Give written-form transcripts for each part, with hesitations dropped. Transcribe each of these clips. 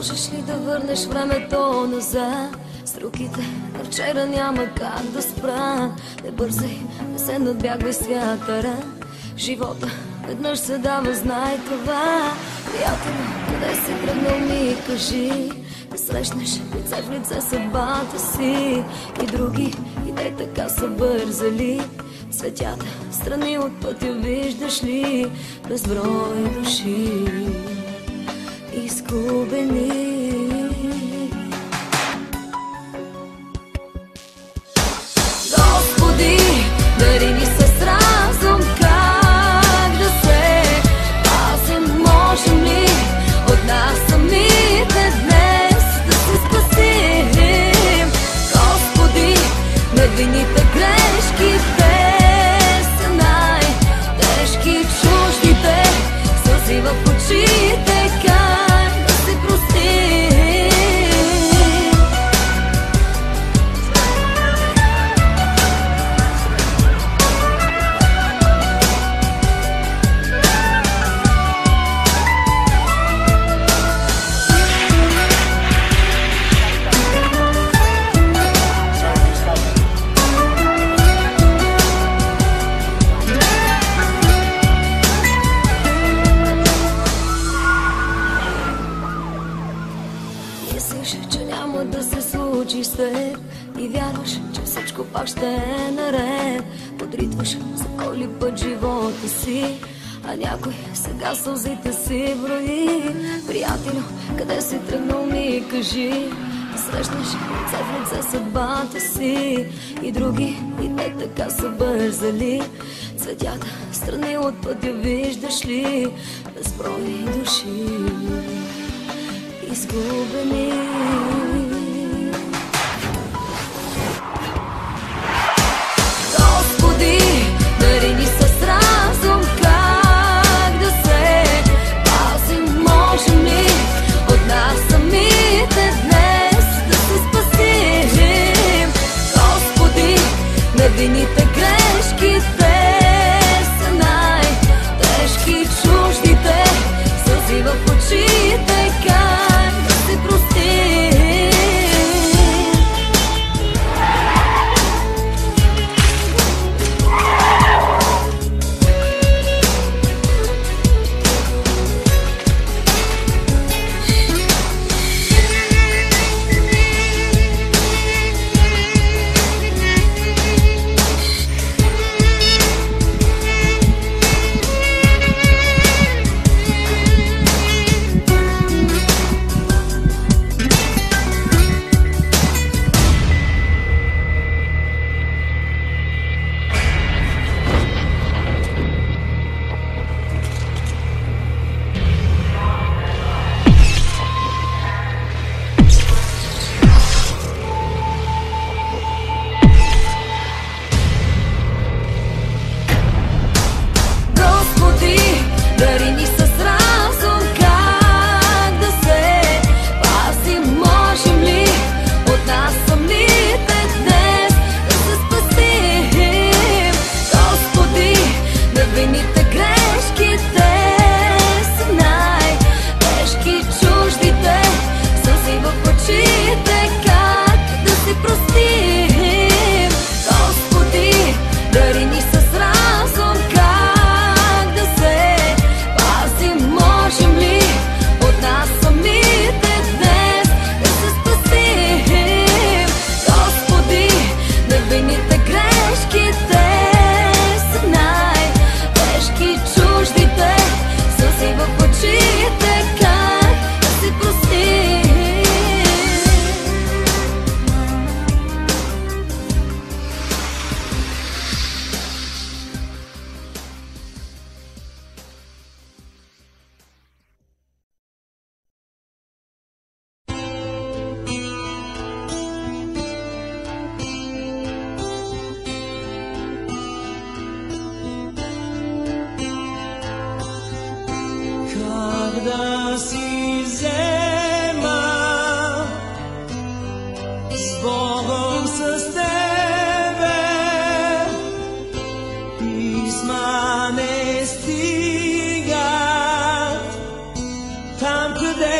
Можеш ли да върнеш времето назад? С руките на вчера няма как да спра. Не бързай, не се надбягвай с вятъра. Живота веднъж се дава, знай това. Приятел, къде си тръгнал, ми кажи. Да срещнеш лице в лице съдбата си. И други, и те така са бързали. Светята, страни от пътя виждаш ли? Безброй души изгубени. Господи, дари ни с разум как да се пазим. Можем ли от нас самите днес да се спасим? Господи, невинните грешките са най-тежки, чуждите сълзи в очите, как да се простим? Мислиш, че няма да се случи с теб и вярваш, че всичко пак ще е наред. Подритваш за кой ли път живота си, а някой сега сълзите си брои. Приятелю, къде си тръгнал, ми кажи. Срещнеш лице в лице съдбата си. И други, и те така са бързали. Цветята, страни от пътя виждаш ли? Безброй души изгубени. Господи, дари ни с разум как да се пазим. Можем ли от нас самите днес да се спасим? Господи, невинните грешките са най-тежки, чуждите сълзи в очите, как да се простим?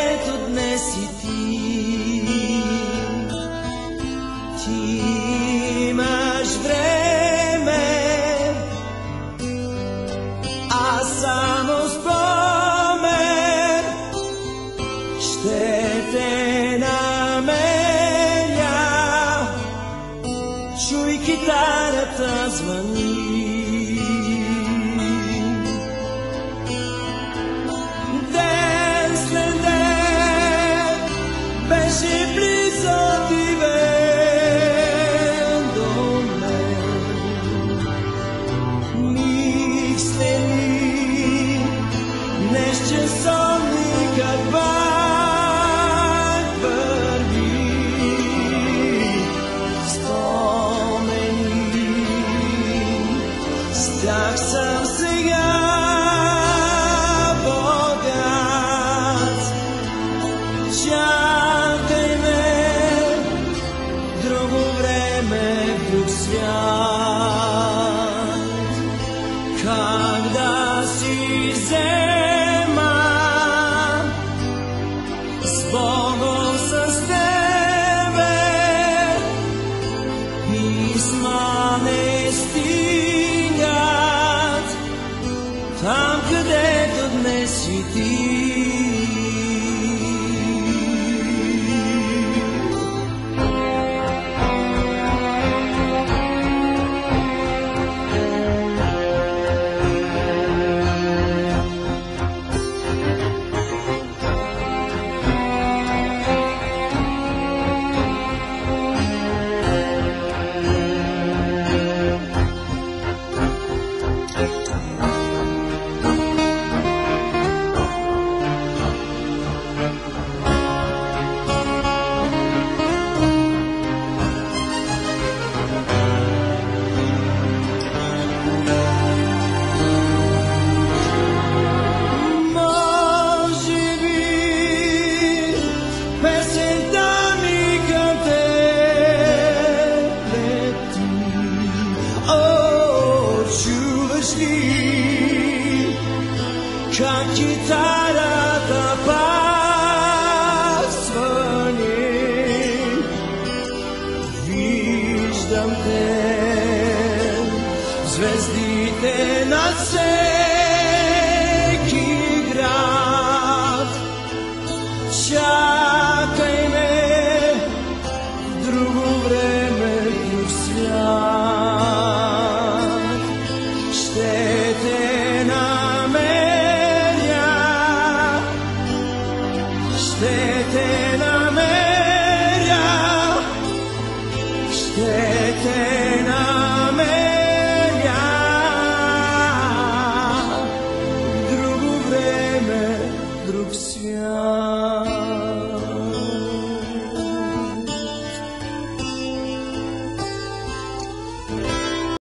където днес си ти. Ти имаш време, аз само спомен ще те намеря. Чуй, китарата звъни. Ден след ден беше близо ти бе до мен. Миг след миг днес часовникът пак върви. Спомени, с тях съм сега богат. Чакай ме, друго време, друг свят. Как да си взема с Богом, с тебе, писма не стигат там, където днес си ти. Как китарата пак звъни. Виждам те, звездите над всеки град. Чакай ме, друго време, друг свят. Ще те ще те намеря, ще те